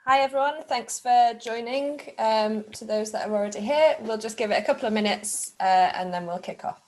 Hi everyone, thanks for joining. To those that are already here, we'll just give it a couple of minutes and then we'll kick off.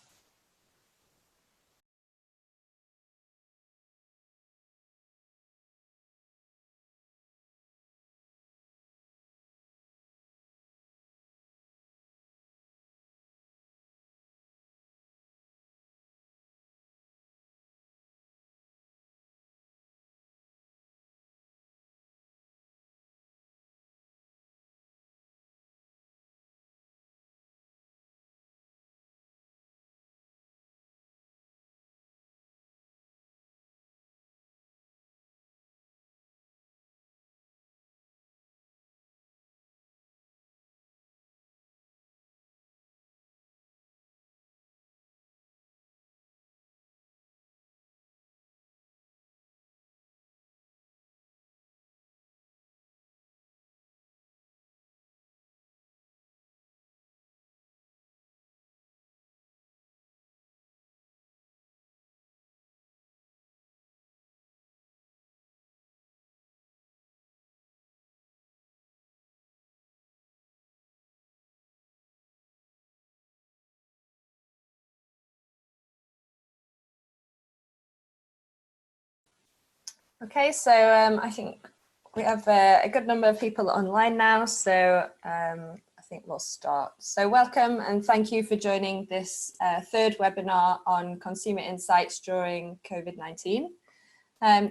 Okay, so I think we have a good number of people online now, so I think we'll start. So welcome and thank you for joining this third webinar on consumer insights during COVID-19.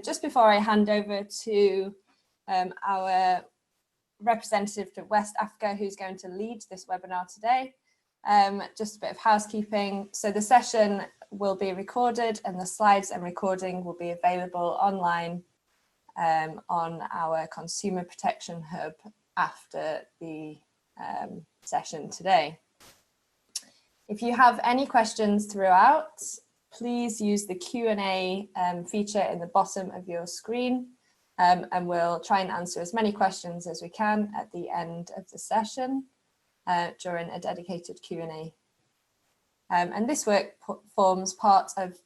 Just before I hand over to our representative to West Africa, who's going to lead this webinar today, just a bit of housekeeping. So the session will be recorded and the slides and recording will be available online on our Consumer Protection Hub after the session today. If you have any questions throughout, please use the Q&A feature in the bottom of your screen, and we'll try and answer as many questions as we can at the end of the session during a dedicated Q&A. And this work forms part of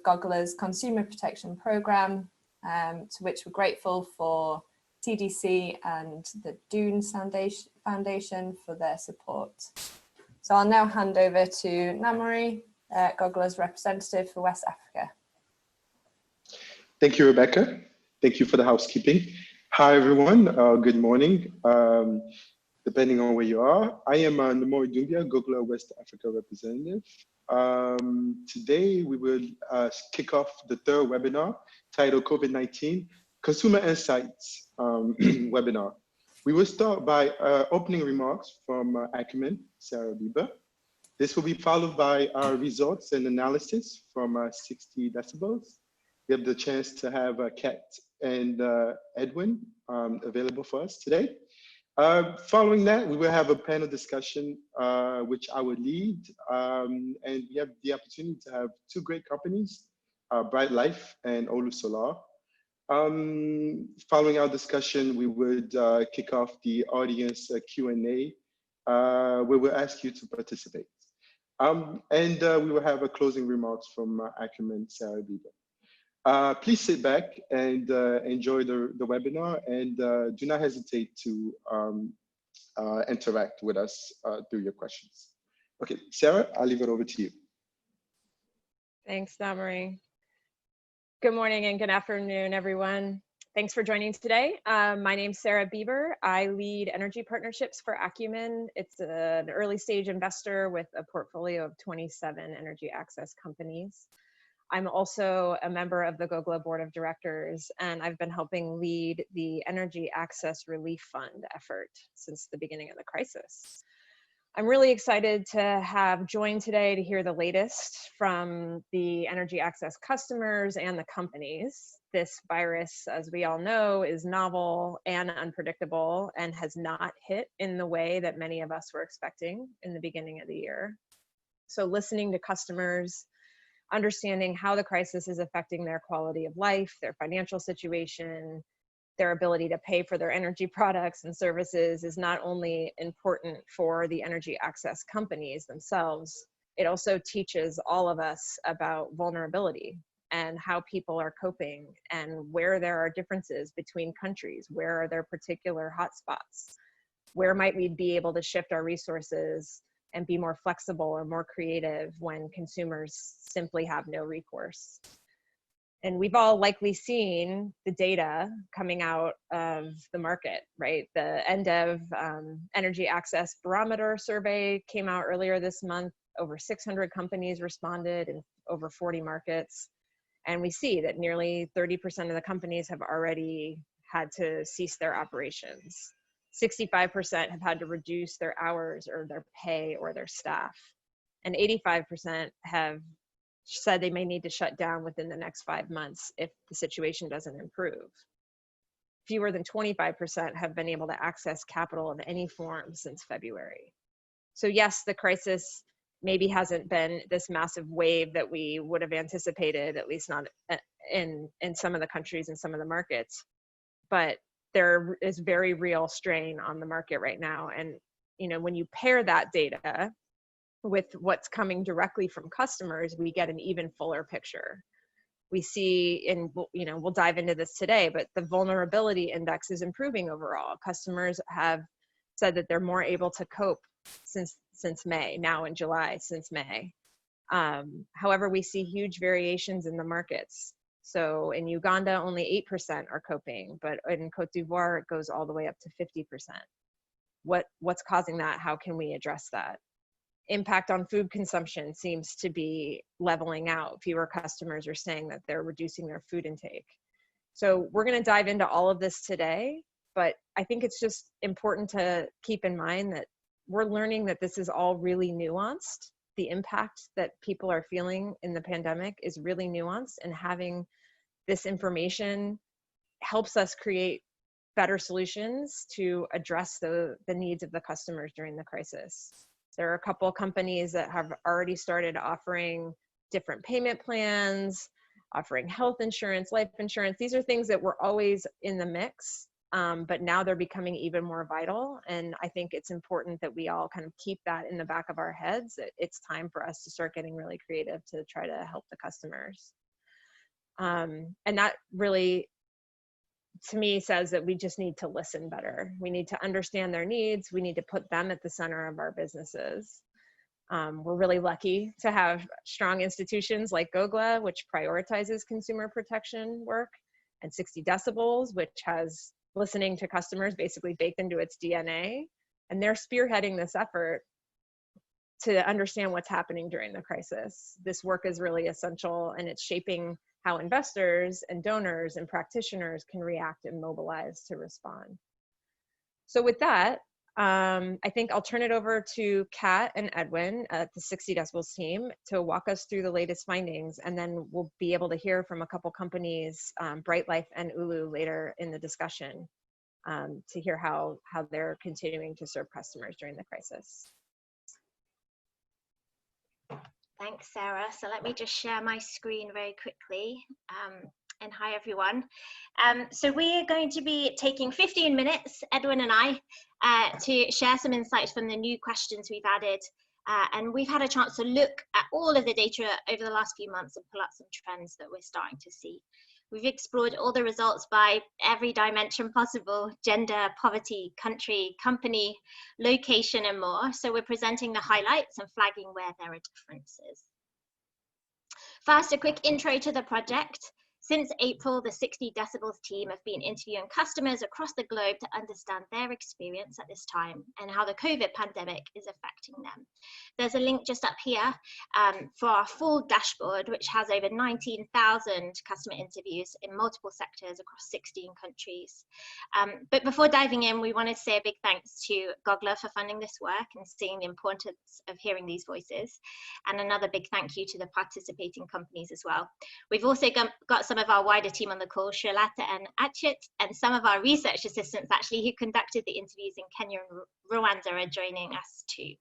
GOGLA's Consumer Protection Programme, to which we're grateful for TDC and the Dune Foundation for their support. So I'll now hand over to Namori, GOGLA's representative for West Africa. Thank you, Rebecca. Thank you for the housekeeping. Hi, everyone. Good morning. Depending on where you are. I am Namori Doumbia, GOGLA West Africa representative. Today, we will kick off the third webinar titled COVID-19 Consumer Insights webinar. We will start by opening remarks from Acumen, Sarah Bieber. This will be followed by our results and analysis from 60 Decibels. We have the chance to have Kat and Edwin available for us today. Following that, we will have a panel discussion, which I will lead, and we have the opportunity to have two great companies, Bright Life and Olu Solar. Following our discussion, we would kick off the audience Q&A, where we'll ask you to participate. And we will have a closing remarks from Acumen, Sarah Bieber. Please sit back and enjoy the webinar, and do not hesitate to interact with us through your questions. Okay, Sarah, I'll leave it over to you. Thanks, Namori. Good morning and good afternoon, everyone. Thanks for joining today. My name's Sarah Bieber. I lead energy partnerships for Acumen. It's an early stage investor with a portfolio of 27 energy access companies. I'm also a member of the GOGLA board of directors, and I've been helping lead the Energy Access Relief Fund effort since the beginning of the crisis. I'm really excited to have joined today to hear the latest from the energy access customers and the companies. This virus, as we all know, is novel and unpredictable and has not hit in the way that many of us were expecting in the beginning of the year. So listening to customers, understanding how the crisis is affecting their quality of life, their financial situation, their ability to pay for their energy products and services is not only important for the energy access companies themselves, it also teaches all of us about vulnerability and how people are coping and where there are differences between countries, where are there particular hotspots, where might we be able to shift our resources and be more flexible or more creative when consumers simply have no recourse. And we've all likely seen the data coming out of the market, right? The NDEV Energy Access Barometer survey came out earlier this month. Over 600 companies responded in over 40 markets. And we see that nearly 30% of the companies have already had to cease their operations. 65% have had to reduce their hours or their pay or their staff. And 85% have said they may need to shut down within the next 5 months if the situation doesn't improve. Fewer than 25% have been able to access capital of any form since February. So yes, the crisis maybe hasn't been this massive wave that we would have anticipated, at least not in some of the countries and some of the markets, but there is very real strain on the market right now. And when you pair that data with what's coming directly from customers, we get an even fuller picture. We see, and we'll dive into this today, but the vulnerability index is improving overall. Customers have said that they're more able to cope since May, now in July, since May. However, we see huge variations in the markets. So in Uganda, only 8% are coping, but in Cote d'Ivoire, it goes all the way up to 50%. What's causing that? How can we address that? Impact on food consumption seems to be leveling out. Fewer customers are saying that they're reducing their food intake. So we're going to dive into all of this today, but I think it's just important to keep in mind that we're learning that this is all really nuanced. The impact that people are feeling in the pandemic is really nuanced, and having this information helps us create better solutions to address the needs of the customers during the crisis. There are a couple of companies that have already started offering different payment plans, offering health insurance, life insurance. These are things that were always in the mix, but now they're becoming even more vital. And I think it's important that we all kind of keep that in the back of our heads. It's time for us to start getting really creative to try to help the customers. And that really, to me, says that we just need to listen better. We need to understand their needs. We need to put them at the center of our businesses. We're really lucky to have strong institutions like GOGLA, which prioritizes consumer protection work, and 60 Decibels, which has listening to customers basically baked into its DNA. And they're spearheading this effort to understand what's happening during the crisis. This work is really essential, and it's shaping how investors and donors and practitioners can react and mobilize to respond. So with that, I think I'll turn it over to Kat and Edwin at the 60 Decibels team to walk us through the latest findings, and then we'll be able to hear from a couple companies, Bright Life and Ulu, later in the discussion to hear how they're continuing to serve customers during the crisis. Thanks, Sarah. So let me just share my screen very quickly. And hi, everyone. So we're going to be taking 15 minutes, Edwin and I, to share some insights from the new questions we've added. And we've had a chance to look at all of the data over the last few months and pull out some trends that we're starting to see. We've explored all the results by every dimension possible: gender, poverty, country, company, location, and more. So we're presenting the highlights and flagging where there are differences. First, a quick intro to the project. Since April, the 60 Decibels team have been interviewing customers across the globe to understand their experience at this time and how the COVID pandemic is affecting them. There's a link just up here for our full dashboard, which has over 19,000 customer interviews in multiple sectors across 16 countries. But before diving in, we wanted to say a big thanks to GOGLA for funding this work and seeing the importance of hearing these voices. And another big thank you to the participating companies as well. We've also got some of our wider team on the call, Shalata and Achit, and some of our research assistants actually who conducted the interviews in Kenya and Rwanda are joining us too.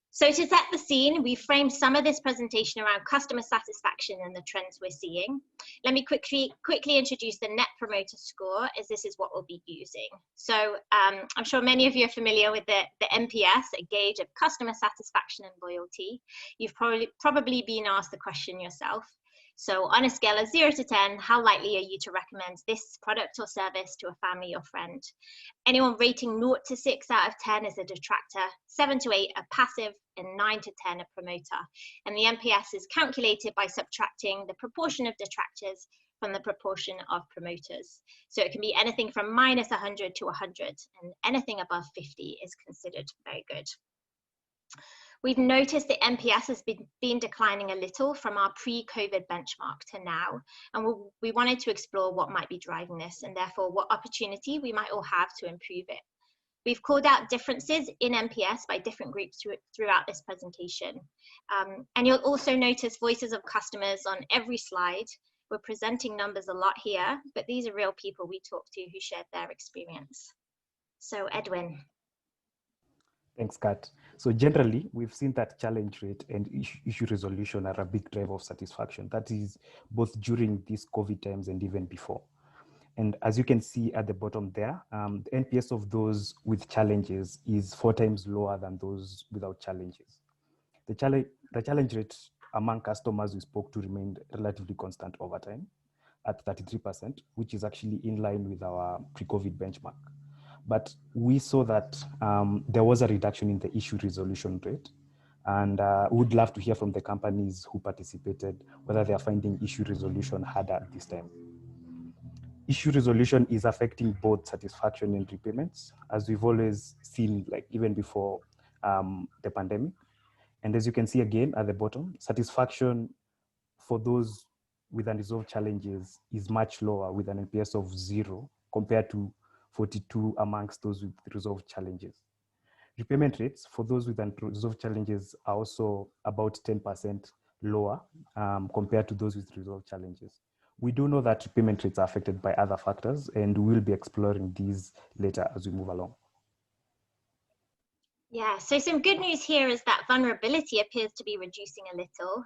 So to set the scene, we framed some of this presentation around customer satisfaction and the trends we're seeing. Let me quickly introduce the Net Promoter Score, as this is what we'll be using. So I'm sure many of you are familiar with the NPS, a gauge of customer satisfaction and loyalty. You've probably been asked the question yourself. So on a scale of 0 to 10, how likely are you to recommend this product or service to a family or friend? Anyone rating 0 to 6 out of 10 is a detractor, 7 to 8 a passive, and 9 to 10 a promoter. And the NPS is calculated by subtracting the proportion of detractors from the proportion of promoters. So it can be anything from -100 to 100, and anything above 50 is considered very good. We've noticed the NPS has been declining a little from our pre-COVID benchmark to now, and we wanted to explore what might be driving this, and therefore what opportunity we might all have to improve it. We've called out differences in NPS by different groups throughout this presentation. And you'll also notice voices of customers on every slide. We're presenting numbers a lot here, but these are real people we talked to who shared their experience. So Edwin. Thanks, Kat. So generally, we've seen that challenge rate and issue resolution are a big driver of satisfaction. That is both during these COVID times and even before. And as you can see at the bottom there, the NPS of those with challenges is 4 times lower than those without challenges. The challenge rate among customers we spoke to remained relatively constant over time at 33%, which is actually in line with our pre-COVID benchmark. But we saw that there was a reduction in the issue resolution rate, and we would love to hear from the companies who participated whether they are finding issue resolution harder at this time. Issue resolution is affecting both satisfaction and repayments, as we've always seen, like even before the pandemic. And as you can see again at the bottom, satisfaction for those with unresolved challenges is much lower, with an NPS of 0 compared to 42 amongst those with resolved challenges. Repayment rates for those with unresolved challenges are also about 10% lower compared to those with resolved challenges. We do know that repayment rates are affected by other factors, and we'll be exploring these later as we move along. Yeah, so some good news here is that vulnerability appears to be reducing a little.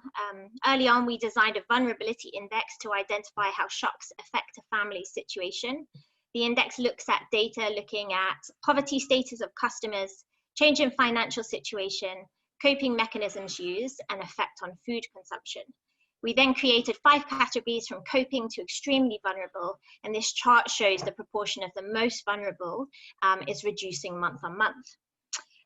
Early on, we designed a vulnerability index to identify how shocks affect a family's situation. The index looks at data looking at poverty status of customers, change in financial situation, coping mechanisms used, and effect on food consumption. We then created 5 categories from coping to extremely vulnerable, and this chart shows the proportion of the most vulnerable is reducing month on month.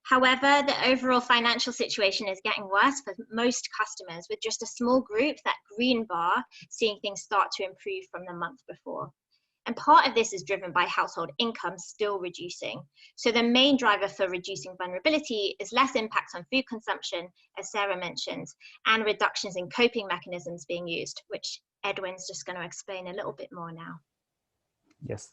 However, the overall financial situation is getting worse for most customers, with just a small group, that green bar, seeing things start to improve from the month before. And part of this is driven by household income still reducing. So the main driver for reducing vulnerability is less impact on food consumption, as Sarah mentioned, and reductions in coping mechanisms being used, which Edwin's just going to explain a little bit more now. Yes,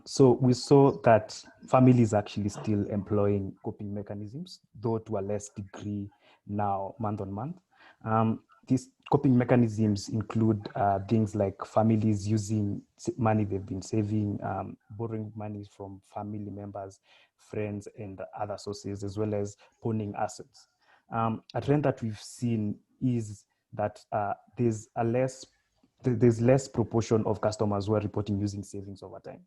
so we saw that families actually still employing coping mechanisms, though to a less degree now month on month. These coping mechanisms include things like families using money they've been saving, borrowing money from family members, friends, and other sources, as well as pawning assets. A trend that we've seen is that there's less proportion of customers who are reporting using savings over time.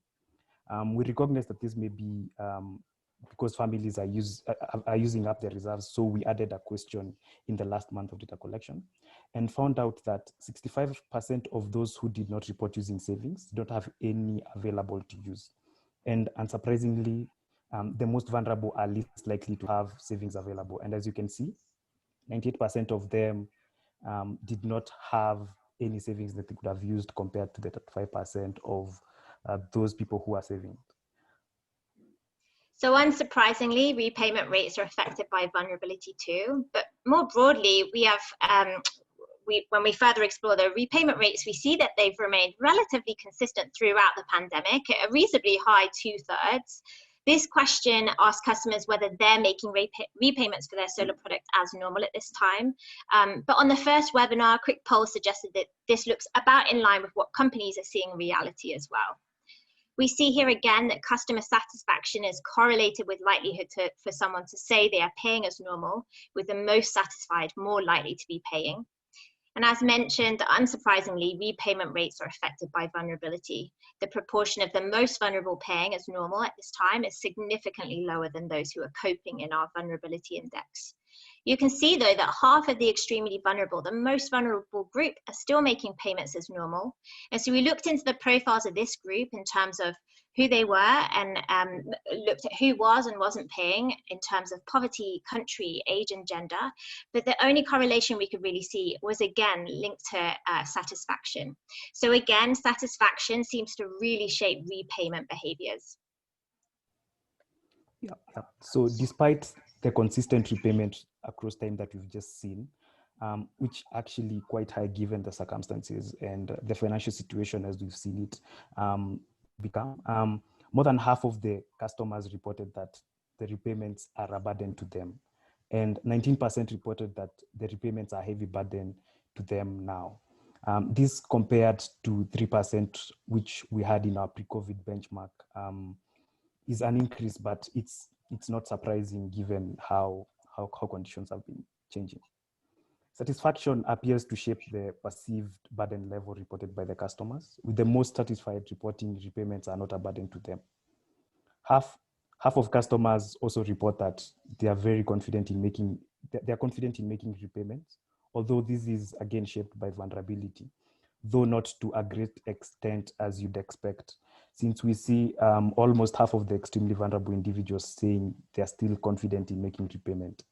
We recognize that this may be because families are using up their reserves, so we added a question in the last month of data collection and found out that 65% of those who did not report using savings don't have any available to use. And unsurprisingly, the most vulnerable are least likely to have savings available. And as you can see, 98% of them did not have any savings that they could have used, compared to the 35% of those people who are saving. So unsurprisingly, repayment rates are affected by vulnerability too. But more broadly, we have, when we further explore the repayment rates, we see that they've remained relatively consistent throughout the pandemic, a reasonably high 2/3. This question asks customers whether they're making repayments for their solar product as normal at this time. But on the first webinar, a quick poll suggested that this looks about in line with what companies are seeing in reality as well. We see here again that customer satisfaction is correlated with likelihood for someone to say they are paying as normal, with the most satisfied more likely to be paying. And as mentioned, unsurprisingly, repayment rates are affected by vulnerability. The proportion of the most vulnerable paying as normal at this time is significantly lower than those who are coping in our vulnerability index. You can see though that half of the extremely vulnerable, the most vulnerable group, are still making payments as normal. And so we looked into the profiles of this group in terms of who they were and looked at who was and wasn't paying in terms of poverty, country, age and gender. But the only correlation we could really see was again linked to satisfaction. So again, satisfaction seems to really shape repayment behaviors. Yeah. So despite the consistent repayment across time that we've just seen, which actually quite high given the circumstances and the financial situation as we've seen it become, more than half of the customers reported that the repayments are a burden to them. And 19% reported that the repayments are a heavy burden to them now. This compared to 3%, which we had in our pre-COVID benchmark, is an increase, but it's not surprising given how conditions have been changing. Satisfaction appears to shape the perceived burden level reported by the customers, with the most satisfied reporting repayments are not a burden to them. Half of customers also report that they are very confident in making repayments, although this is again shaped by vulnerability, though not to a great extent as you'd expect, since we see almost half of the extremely vulnerable individuals saying they're still confident in making repayment.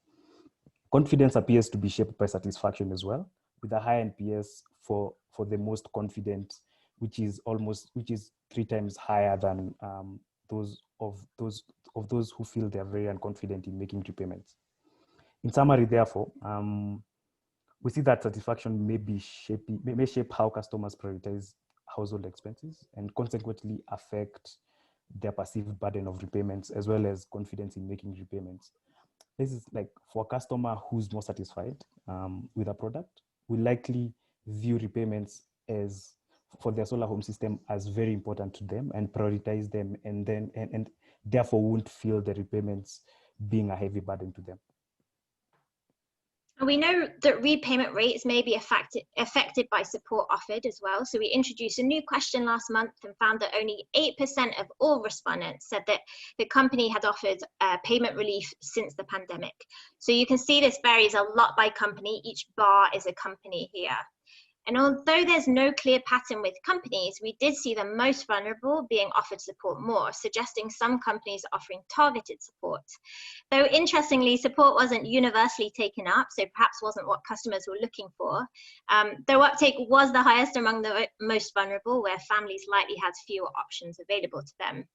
Confidence appears to be shaped by satisfaction as well, with a high NPS for the most confident, which is 3 times higher than those who feel they are very unconfident in making repayments. In summary, therefore, we see that satisfaction may shape how customers prioritize household expenses and consequently affect their perceived burden of repayments as well as confidence in making repayments. This is like for a customer who's more satisfied with a product, will likely view repayments as for their solar home system as very important to them and prioritize them, and therefore won't feel the repayments being a heavy burden to them. We know that repayment rates may be affected by support offered as well. So we introduced a new question last month and found that only 8% of all respondents said that the company had offered payment relief since the pandemic. So you can see this varies a lot by company. Each bar is a company here. And although there's no clear pattern with companies, we did see the most vulnerable being offered support more, suggesting some companies are offering targeted support. Though interestingly, support wasn't universally taken up, so perhaps wasn't what customers were looking for. Though uptake was the highest among the most vulnerable, where families likely had fewer options available to them.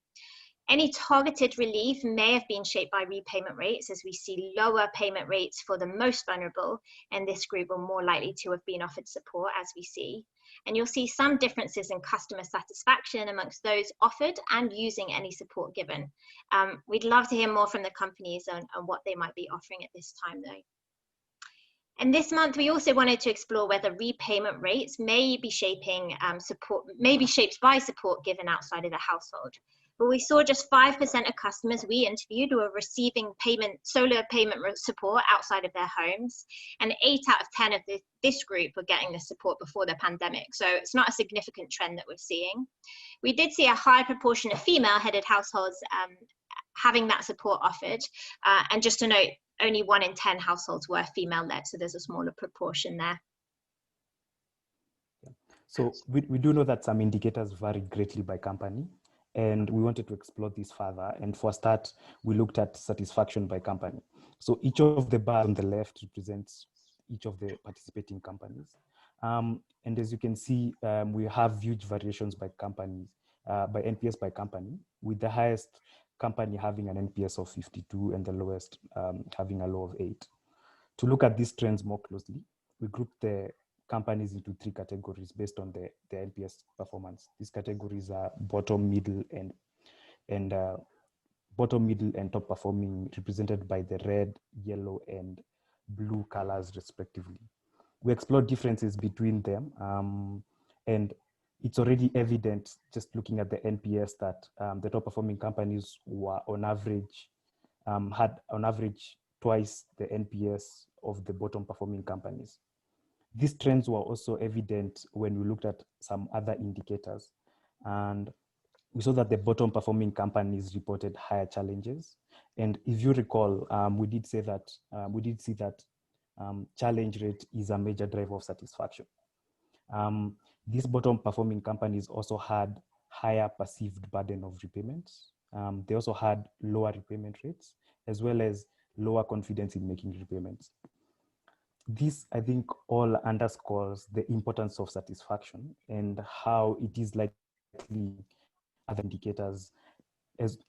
Any targeted relief may have been shaped by repayment rates, as we see lower payment rates for the most vulnerable, and this group were more likely to have been offered support, as we see. And you'll see some differences in customer satisfaction amongst those offered and using any support given. We'd love to hear more from the companies on what they might be offering at this time though. And this month, we also wanted to explore whether repayment rates may be shaped by support given outside of the household. But we saw just 5% of customers we interviewed were receiving solar payment support outside of their homes, and 8 out of 10 of this group were getting the support before the pandemic. So it's not a significant trend that we're seeing. We did see a high proportion of female-headed households having that support offered, and just to note, only 1 in 10 households were female-led, so there's a smaller proportion there. So we do know that some indicators vary greatly by company, and we wanted to explore this further. And for a start, we looked at satisfaction by company. So each of the bars on the left represents each of the participating companies. And as you can see, we have huge variations by companies, by NPS by company, with the highest company having an NPS of 52 and the lowest having a low of 8. To look at these trends more closely, we grouped the companies into 3 categories based on their NPS performance. These categories are bottom, middle, and top performing, represented by the red, yellow, and blue colors respectively. We explored differences between them, and it's already evident just looking at the NPS that the top performing companies were on average, had on average twice the NPS of the bottom performing companies. These trends were also evident when we looked at some other indicators, and we saw that the bottom performing companies reported higher challenges, And if you recall, we did see that challenge rate is a major driver of satisfaction. These bottom performing companies also had higher perceived burden of repayments. They also had lower repayment rates, as well as lower confidence in making repayments. This, I think, all underscores the importance of satisfaction and how it is likely other indicators as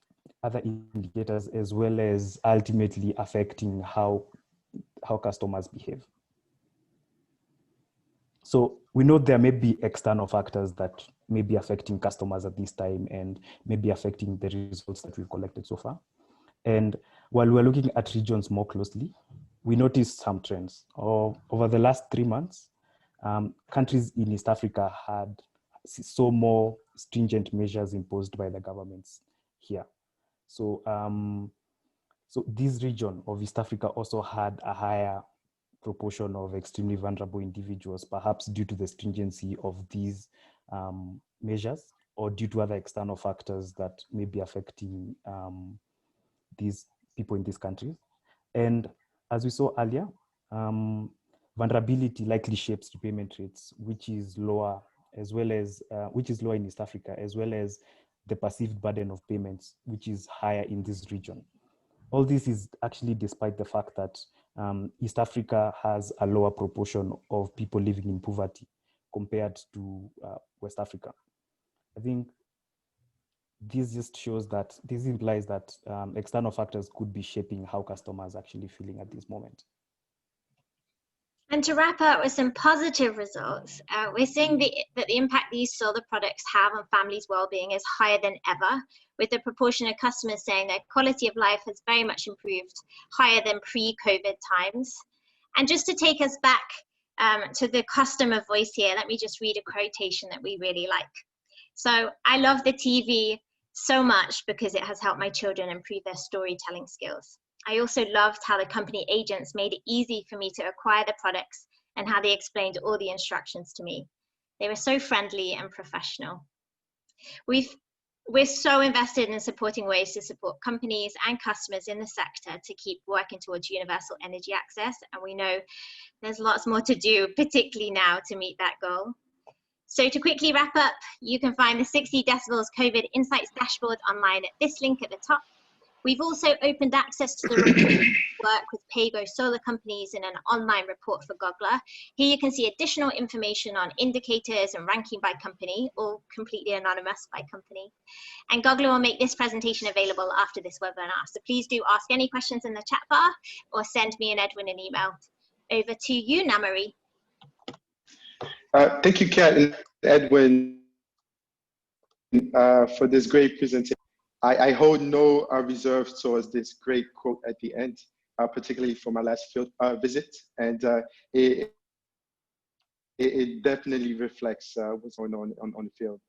well as ultimately affecting how customers behave. So we know there may be external factors that may be affecting customers at this time and may be affecting the results that we've collected so far. And while we're looking at regions more closely, we noticed some trends. Over the last 3 months, countries in East Africa saw more stringent measures imposed by the governments here. So, so this region of East Africa also had a higher proportion of extremely vulnerable individuals, perhaps due to the stringency of these measures or due to other external factors that may be affecting these people in these countries. And as we saw earlier, vulnerability likely shapes repayment rates, which is lower in East Africa, as well as the perceived burden of payments, which is higher in this region. All this is actually despite the fact that East Africa has a lower proportion of people living in poverty compared to West Africa. I think this just shows that, this implies that external factors could be shaping how customers are actually feeling at this moment. And to wrap up with some positive results, we're seeing that the impact these solar products have on families' well-being is higher than ever, with the proportion of customers saying their quality of life has very much improved, higher than pre-COVID times. And just to take us back to the customer voice here, let me just read a quotation that we really like. So, I love the TV so much because it has helped my children improve their storytelling skills. I also loved how the company agents made it easy for me to acquire the products and how they explained all the instructions to me. They were so friendly and professional. We're so invested in supporting ways to support companies and customers in the sector to keep working towards universal energy access. And we know there's lots more to do, particularly now, to meet that goal. So to quickly wrap up, you can find the 60 Decibels COVID Insights dashboard online at this link at the top. We've also opened access to the report work with PAYGO solar companies in an online report for GOGLA. Here you can see additional information on indicators and ranking by company, all completely anonymous by company. And GOGLA will make this presentation available after this webinar. So please do ask any questions in the chat bar or send me and Edwin an email. Over to you, Namari. Thank you, Kat and Edwin, for this great presentation. I hold no reserves towards this great quote at the end, particularly for my last field visit, and it definitely reflects what's going on the field.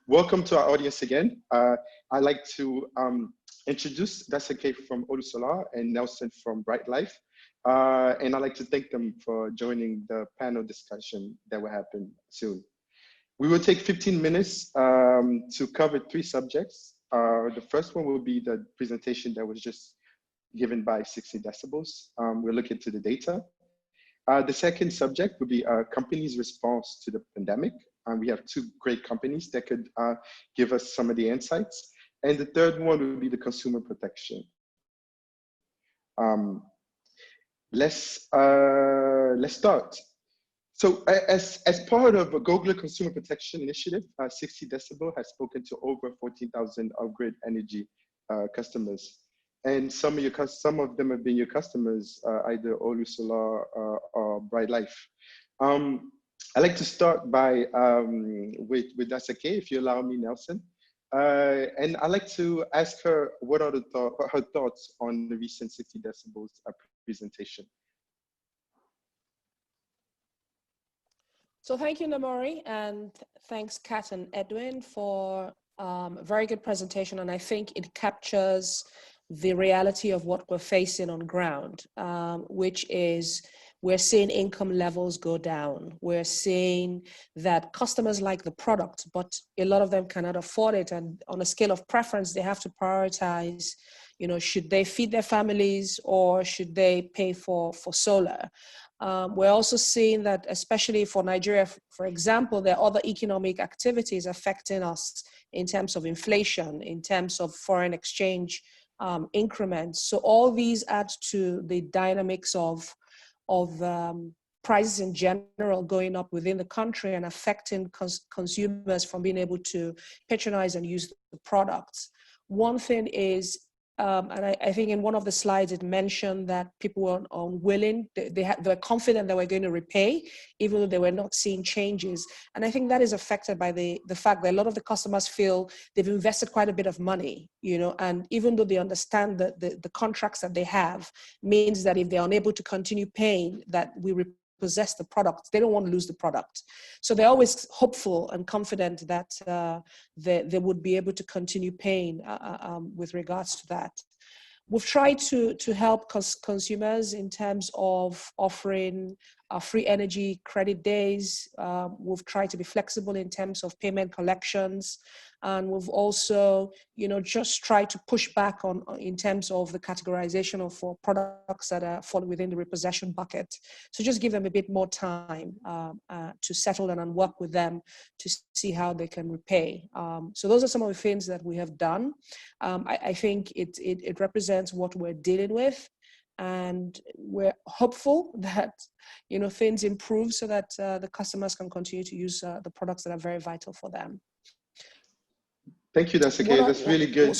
Welcome to our audience again. I'd like to introduce Dasake from Olusola and Nelson from Bright Life, and I'd like to thank them for joining the panel discussion that will happen soon. We will take 15 minutes to cover 3 subjects. The first one will be the presentation that was just given by 60 Decibels. We'll look into the data. The second subject will be a company's response to the pandemic. We have 2 great companies that could give us some of the insights. And the third one will be the consumer protection. Let's start. So as part of a GOGLA Consumer Protection Initiative, 60 Decibel has spoken to over 14,000 off-grid energy customers. And some of them have been your customers, either Olusola or Bright Life. I'd like to start by with Dasake, if you allow me, Nelson. And I'd like to ask her what are her thoughts on the recent 60 Decibels presentation. So thank you, Namori, and thanks, Kat and Edwin, for a very good presentation. And I think it captures the reality of what we're facing on ground, which is we're seeing income levels go down. We're seeing that customers like the product, but a lot of them cannot afford it. And on a scale of preference, they have to prioritize, you know, should they feed their families or should they pay for solar? We're also seeing that, especially for Nigeria, for example, there are other economic activities affecting us in terms of inflation, in terms of foreign exchange increments. So all these add to the dynamics of prices in general going up within the country and affecting consumers from being able to patronize and use the products. One thing is, and I think in one of the slides it mentioned that people were unwilling, they were confident they were going to repay, even though they were not seeing changes. And I think that is affected by the fact that a lot of the customers feel they've invested quite a bit of money, you know, and even though they understand that the contracts that they have means that if they're unable to continue paying, that we possess the product, they don't want to lose the product. So they're always hopeful and confident that they would be able to continue paying with regards to that. We've tried to help consumers in terms of offering free energy credit days. We've tried to be flexible in terms of payment collections. And we've also, you know, just tried to push back in terms of the categorization of products that fall within the repossession bucket. So just give them a bit more time to settle and work with them to see how they can repay. So those are some of the things that we have done. I think it represents what we're dealing with. And we're hopeful that, you know, things improve so that the customers can continue to use the products that are very vital for them. Thank you, that's okay. That's really good.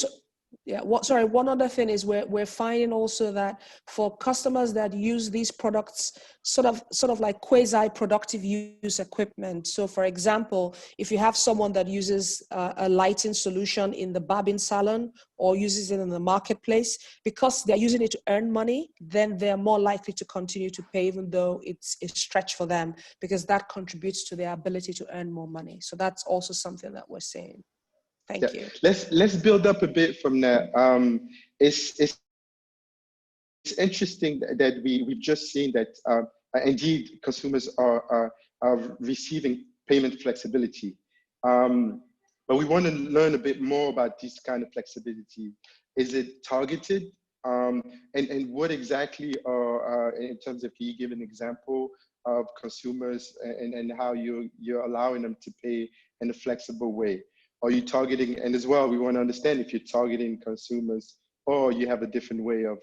Yeah, one other thing is we're finding also that for customers that use these products sort of like quasi-productive use equipment. So for example, if you have someone that uses a lighting solution in the barbing salon or uses it in the marketplace, because they're using it to earn money, then they're more likely to continue to pay, even though it's a stretch for them, because that contributes to their ability to earn more money. So that's also something that we're seeing. Thank you. Let's build up a bit from there. It's interesting that we've just seen that indeed consumers are receiving payment flexibility, but we want to learn a bit more about this kind of flexibility. Is it targeted, and what exactly are in terms of, can you give an example of consumers and how you're allowing them to pay in a flexible way? Are you targeting, and as well, we want to understand if you're targeting consumers or you have a different way of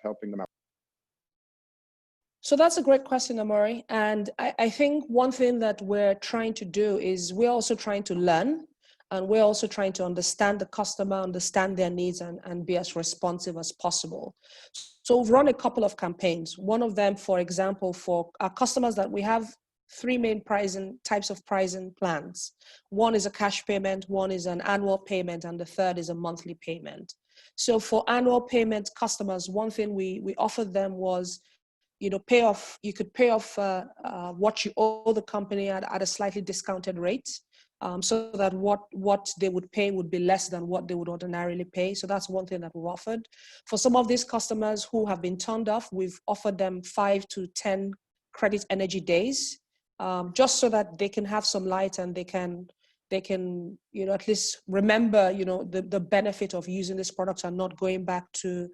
helping them out. So that's a great question, Amori. And I think one thing that we're trying to do is we're also trying to learn, and we're also trying to understand the customer, understand their needs, and be as responsive as possible. So we've run a couple of campaigns. One of them, for example, for our customers that we have three main types of pricing plans. One is a cash payment, one is an annual payment, and the third is a monthly payment. So for annual payment customers, one thing we offered them was, you know, you could pay off what you owe the company at a slightly discounted rate, so that what they would pay would be less than what they would ordinarily pay. So that's one thing that we've offered. For some of these customers who have been turned off, we've offered them 5 to 10 credit energy days, just so that they can have some light and they can, you know, at least remember, you know, the benefit of using this product and not going back to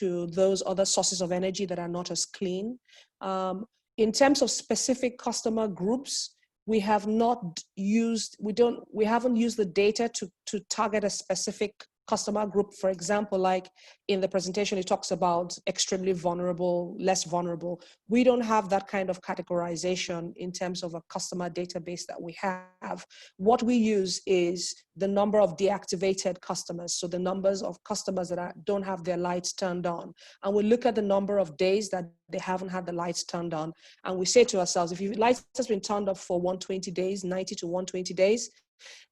those other sources of energy that are not as clean. In terms of specific customer groups, we haven't used the data to target a specific customer group. For example, like in the presentation, it talks about extremely vulnerable, less vulnerable. We don't have that kind of categorization in terms of a customer database that we have. What we use is the number of deactivated customers. So the numbers of customers that don't have their lights turned on. And we look at the number of days that they haven't had the lights turned on. And we say to ourselves, if your lights has been turned off for 120 days, 90 to 120 days,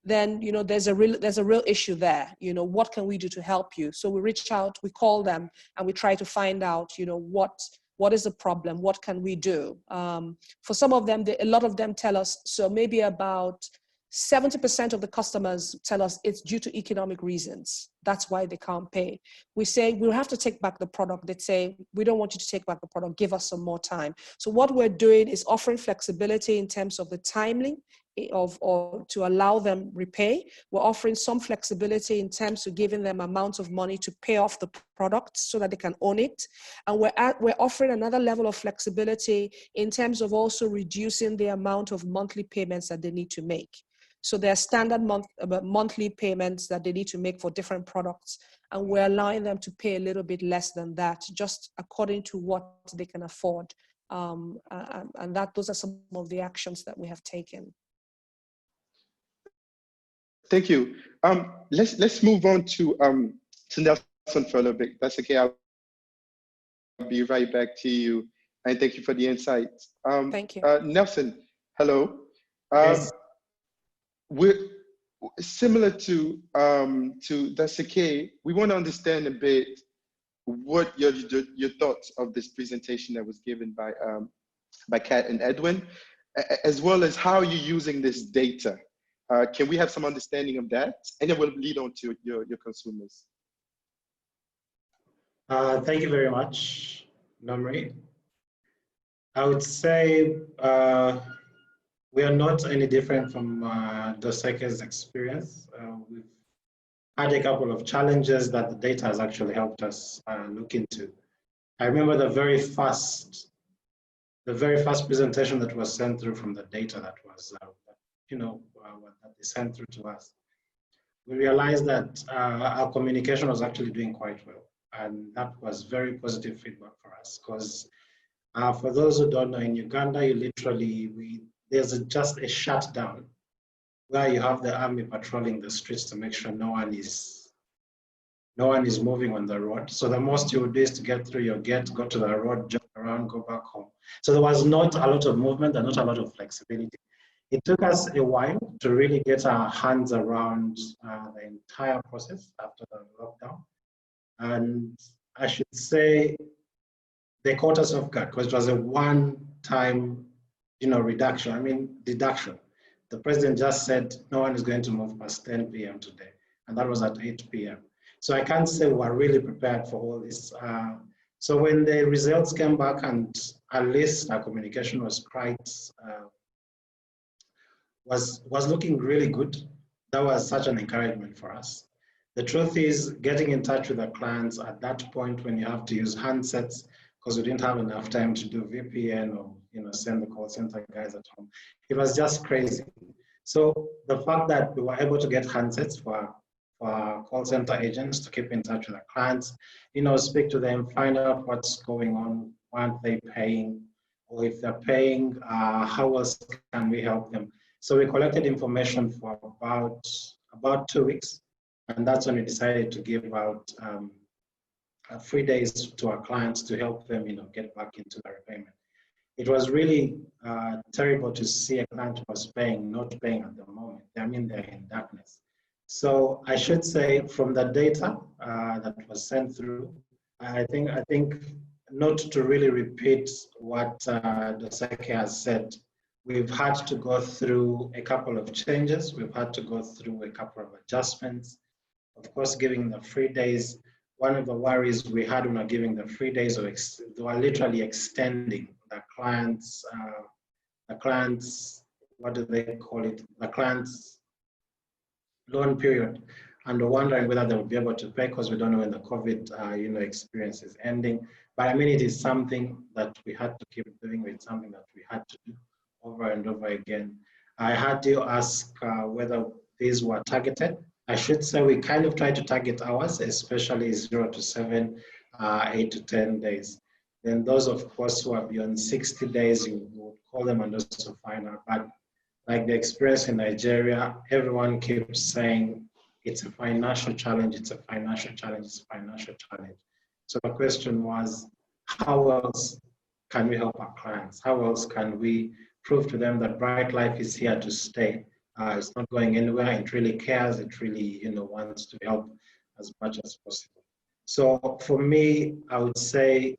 then, you know, there's a real issue there. You know, what can we do to help you? So we reach out, we call them, and we try to find out, you know, what is the problem? What can we do? For some of them, a lot of them tell us, so maybe about 70% of the customers tell us it's due to economic reasons. That's why they can't pay. We say, we'll have to take back the product. They say, we don't want you to take back the product, give us some more time. So what we're doing is offering flexibility in terms of the timing or to allow them repay. We're offering some flexibility in terms of giving them amounts of money to pay off the product so that they can own it. And we're offering another level of flexibility in terms of also reducing the amount of monthly payments that they need to make. So there are standard monthly payments that they need to make for different products, and we're allowing them to pay a little bit less than that, just according to what they can afford. And those are some of the actions that we have taken. Thank you. Let's move on to Nelson for a little bit. That's okay. I'll be right back to you. And thank you for the insights. Thank you. Nelson, hello. Yes. We're similar to Dasike. We want to understand a bit what your thoughts of this presentation that was given by Kat and Edwin, as well as how you're using this data. Can we have some understanding of that? And then we'll lead on to your consumers. Thank you very much, Namri. I would say we are not any different from Doseke's experience. We've had a couple of challenges that the data has actually helped us look into. I remember the very first presentation that was sent through from the data that was, that they sent through to us. We realized that our communication was actually doing quite well. And that was very positive feedback for us, because for those who don't know, in Uganda, you literally, there's just a shutdown where you have the army patrolling the streets to make sure no one is moving on the road. So the most you would do is to get through your gate, go to the road, jump around, go back home. So there was not a lot of movement and not a lot of flexibility. It took us a while to really get our hands around the entire process after the lockdown. And I should say they caught us off guard, because it was a one-time, deduction. The president just said no one is going to move past 10 p.m. today, and that was at 8 p.m. So I can't say we were really prepared for all this. So when the results came back, and at least our communication was quite, was looking really good, that was such an encouragement for us. The truth is, getting in touch with our clients at that point when you have to use handsets, because we didn't have enough time to do VPN or send the call center guys at home, it was just crazy. So the fact that we were able to get handsets for our call center agents to keep in touch with our clients, speak to them, find out what's going on, why aren't they paying, or if they're paying, how else can we help them? So we collected information for about 2 weeks. And that's when we decided to give out 3 days to our clients to help them, get back into the repayment. It was really terrible to see a client who was paying, not paying at the moment. They're in darkness. So I should say, from the data that was sent through, I think not to really repeat what Doseke has said, we've had to go through a couple of changes. We've had to go through a couple of adjustments. Of course, giving the 3 days, one of the worries we had when we were giving the 3 days, they were literally extending the clients, what do they call it? The client's loan period. And we're wondering whether they will be able to pay, because we don't know when the COVID experience is ending. But it is something that we had to keep doing. It's something that we had to do over and over again. I had to ask whether these were targeted. I should say we kind of try to target ours, especially 0 to 7, 8 to 10 days. Then those, of course, who are beyond 60 days, you would call them and also find out. But like the experience in Nigeria, everyone keeps saying it's a financial challenge, it's a financial challenge, it's a financial challenge. So the question was, how else can we help our clients? How else can we prove to them that Bright Life is here to stay? It's not going anywhere. It really cares. It really, wants to help as much as possible. So for me, I would say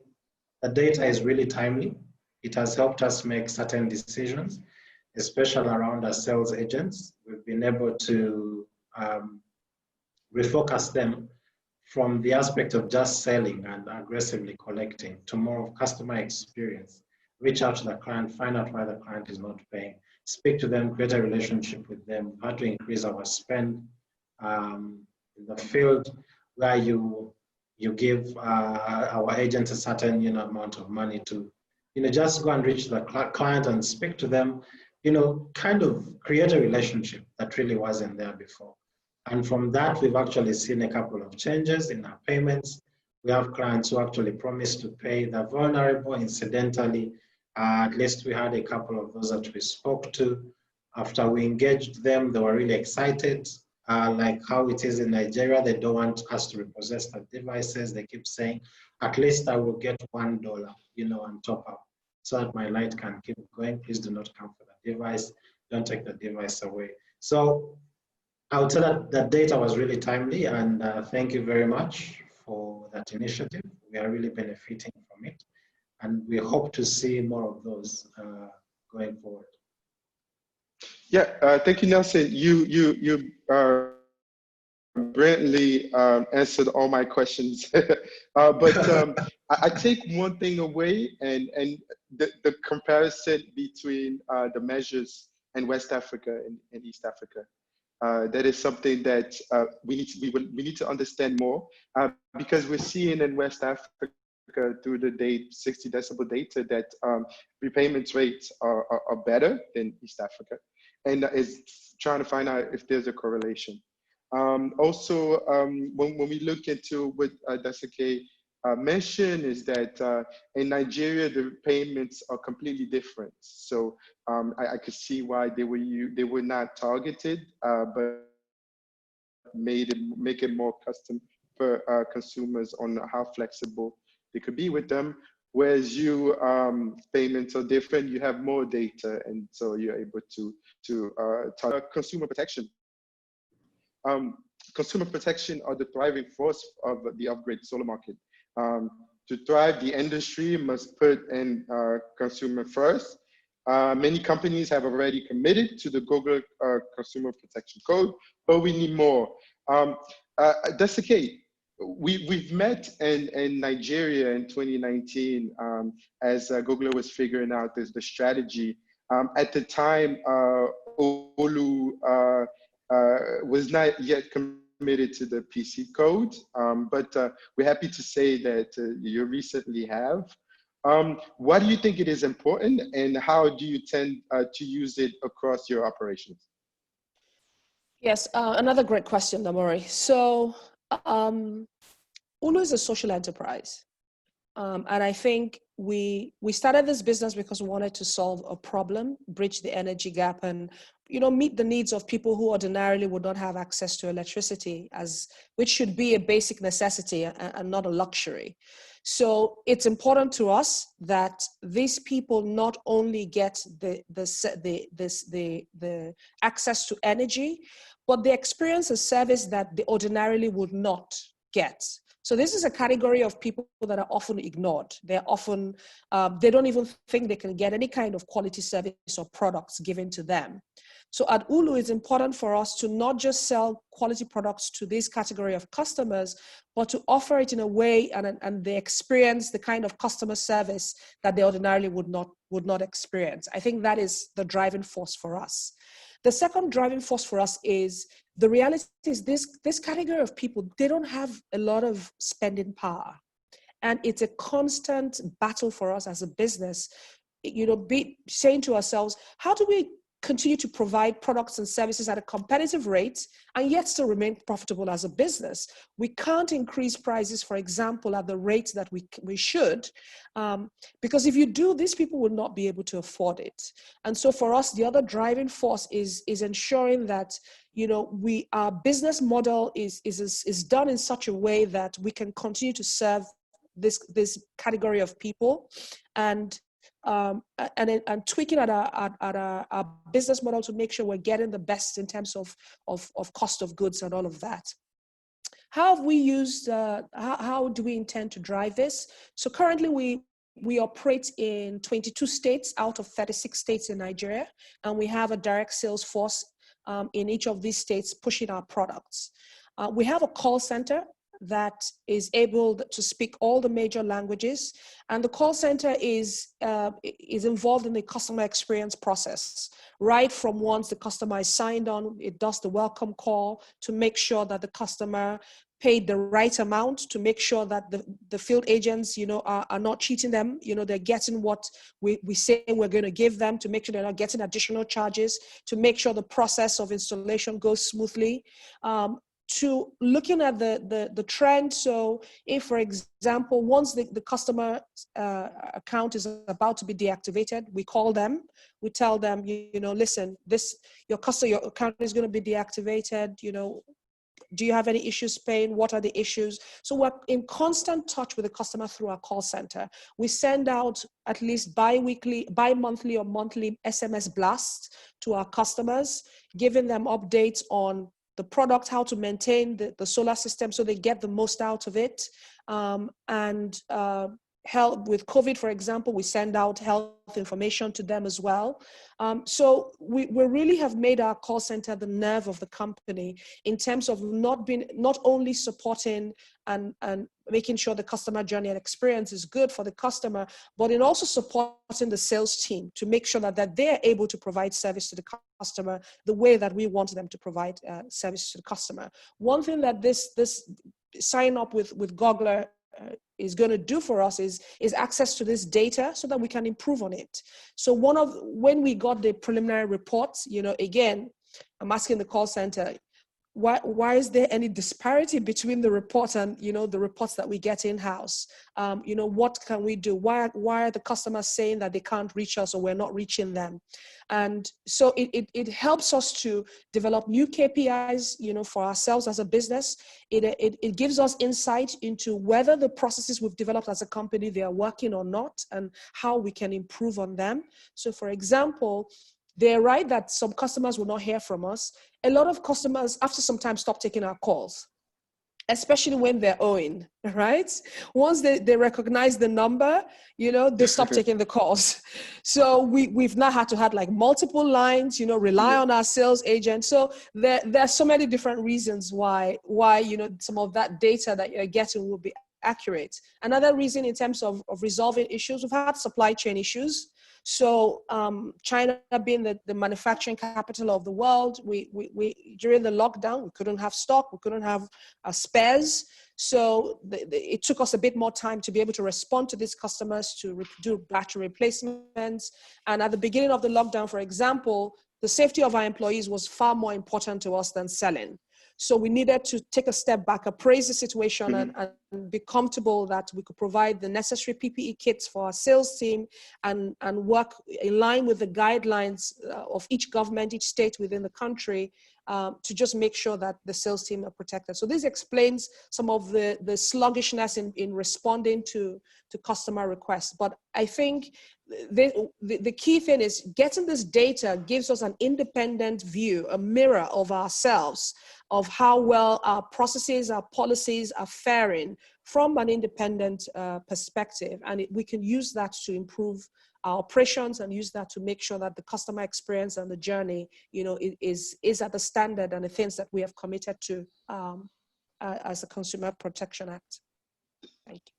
the data is really timely. It has helped us make certain decisions. especially around our sales agents. We've been able to refocus them from the aspect of just selling and aggressively collecting to more of customer experience. Reach out to the client, find out why the client is not paying, speak to them, create a relationship with them. We've had to increase our spend in the field where you give our agents a certain amount of money to just go and reach the client and speak to them, kind of create a relationship that really wasn't there before. And from that, we've actually seen a couple of changes in our payments. We have clients who actually promise to pay the vulnerable. Incidentally, at least we had a couple of those that we spoke to. After we engaged them, they were really excited. Like how it is in Nigeria, they don't want us to repossess the devices. They keep saying, at least I will get $1, on top up, so that my light can keep going. Please do not come for the device. Don't take the device away. So I would say that the data was really timely, and thank you very much for that initiative. We are really benefiting from it, and we hope to see more of those going forward. Yeah, thank you, Nelson. You brilliantly answered all my questions. But I take one thing away, and the comparison between the measures in West Africa and East Africa. That is something that we need to understand more, because we're seeing in West Africa through the 60 decibel data that repayment rates are better than East Africa, and is trying to find out if there's a correlation. Also, when we look into what Dasake mentioned, is that in Nigeria the payments are completely different. So I could see why they were not targeted, but make it more custom for consumers on how flexible they could be with them. Whereas payments are different. You have more data, and so you're able to target consumer protection. Consumer protection are the thriving force of the upgrade solar market. To thrive, the industry must put in consumer first. Many companies have already committed to the GOGLA Consumer Protection Code, but we need more. That's okay. We've met in Nigeria in 2019 as GOGLA was figuring out the strategy. At the time, Olu was not yet committed to the PC code, but we're happy to say that you recently have. Why do you think it is important, and how do you tend to use it across your operations? Yes, another great question, Namori. So Ulu is a social enterprise. And I think we started this business because we wanted to solve a problem, bridge the energy gap, and meet the needs of people who ordinarily would not have access to electricity, which should be a basic necessity and not a luxury. So it's important to us that these people not only get the access to energy, but they experience a service that they ordinarily would not get. So this is a category of people that are often ignored. They're often, they don't even think they can get any kind of quality service or products given to them. So at Ulu, it's important for us to not just sell quality products to this category of customers, but to offer it in a way and they experience the kind of customer service that they ordinarily would not experience. I think that is the driving force for us. The second driving force for us is the reality is this category of people, they don't have a lot of spending power. And it's a constant battle for us as a business, saying to ourselves, how do we continue to provide products and services at a competitive rate and yet still remain profitable as a business? We can't increase prices, for example, at the rate that we should, because if you do, these people will not be able to afford it. And so for us, the other driving force is ensuring that our business model is done in such a way that we can continue to serve this category of people, and tweaking at our business model to make sure we're getting the best in terms of cost of goods and all of that. How have we used, how do we intend to drive this? So currently we operate in 22 states out of 36 states in Nigeria, and we have a direct sales force in each of these states pushing our products. We have a call center that is able to speak all the major languages, and the call center is involved in the customer experience process. Right from once the customer is signed on, it does the welcome call to make sure that the customer paid the right amount, to make sure that the field agents, are not cheating them. They're getting what we say we're going to give them, to make sure they're not getting additional charges, to make sure the process of installation goes smoothly. To looking at the trend. So if, for example, once the customer account is about to be deactivated, we call them, we tell them, listen, your account is going to be deactivated, do you have any issues paying? What are the issues? So we're in constant touch with the customer through our call center. We send out at least bi-monthly or monthly SMS blasts to our customers, giving them updates on the product, how to maintain the solar system so they get the most out of it. Help with COVID, for example, we send out health information to them as well. So we really have made our call center the nerve of the company in terms of not only supporting and making sure the customer journey and experience is good for the customer, but in also supporting the sales team to make sure that they're able to provide service to the customer the way that we want them to provide service to the customer. One thing that this sign up with GOGLA is going to do for us is access to this data so that we can improve on it. So when we got the preliminary reports, again, I'm asking the call center, why is there any disparity between the report and the reports that we get in-house? What can we do? Why are the customers saying that they can't reach us or we're not reaching them? And so it helps us to develop new KPIs, for ourselves as a business. It gives us insight into whether the processes we've developed as a company, they are working or not, and how we can improve on them. So for example, they're right that some customers will not hear from us. A lot of customers, after some time, stop taking our calls, especially when they're owing, right? Once they recognize the number, they stop taking the calls. So we've now had to have like multiple lines, rely on our sales agent. So there are so many different reasons why some of that data that you're getting will be accurate. Another reason in terms of resolving issues, we've had supply chain issues. So China being the manufacturing capital of the world, we during the lockdown, we couldn't have stock, we couldn't have spares. So it took us a bit more time to be able to respond to these customers, to do battery replacements. And at the beginning of the lockdown, for example, the safety of our employees was far more important to us than selling. So we needed to take a step back, appraise the situation, and be comfortable that we could provide the necessary PPE kits for our sales team and work in line with the guidelines of each government, each state within the country, to just make sure that the sales team are protected. So this explains some of the sluggishness in responding to customer requests. But I think the key thing is getting this data gives us an independent view, a mirror of ourselves, of how well our processes, our policies are faring from an independent perspective. And we can use that to improve our operations and use that to make sure that the customer experience and the journey, is at the standard and the things that we have committed to as a Consumer Protection Act. Thank you.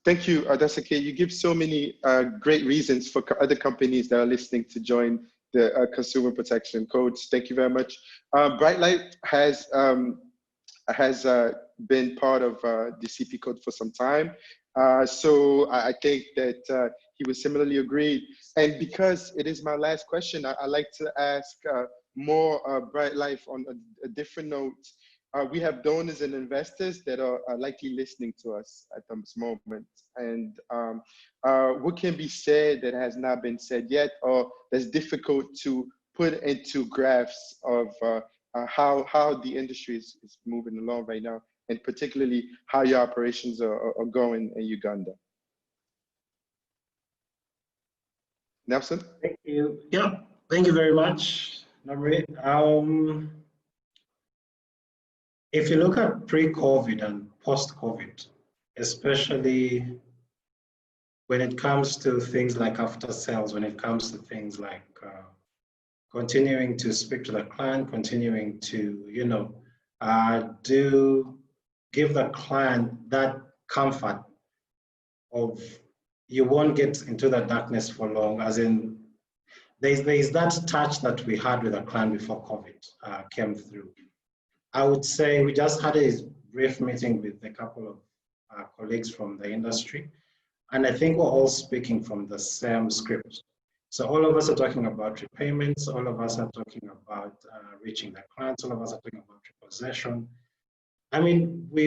Thank you, Adasake. You give so many great reasons for other companies that are listening to join the Consumer Protection Codes. Thank you very much. Brightlight has been part of the CP code for some time. So I think that he would similarly agree. And because it is my last question, I'd like to ask more Brightlight on a different note. We have donors and investors that are likely listening to us at this moment. And what can be said that has not been said yet, or that's difficult to put into graphs of how the industry is moving along right now, and particularly how your operations are going in Uganda? Nelson? Thank you. Yeah, thank you very much, Namri. If you look at pre-COVID and post-COVID, especially when it comes to things like after sales, when it comes to things like continuing to speak to the client, continuing to, give the client that comfort of you won't get into the darkness for long, as in there's that touch that we had with the client before COVID came through. I would say we just had a brief meeting with a couple of colleagues from the industry, and I think we're all speaking from the same script. So all of us are talking about repayments, all of us are talking about reaching the clients, all of us are talking about repossession. I mean, we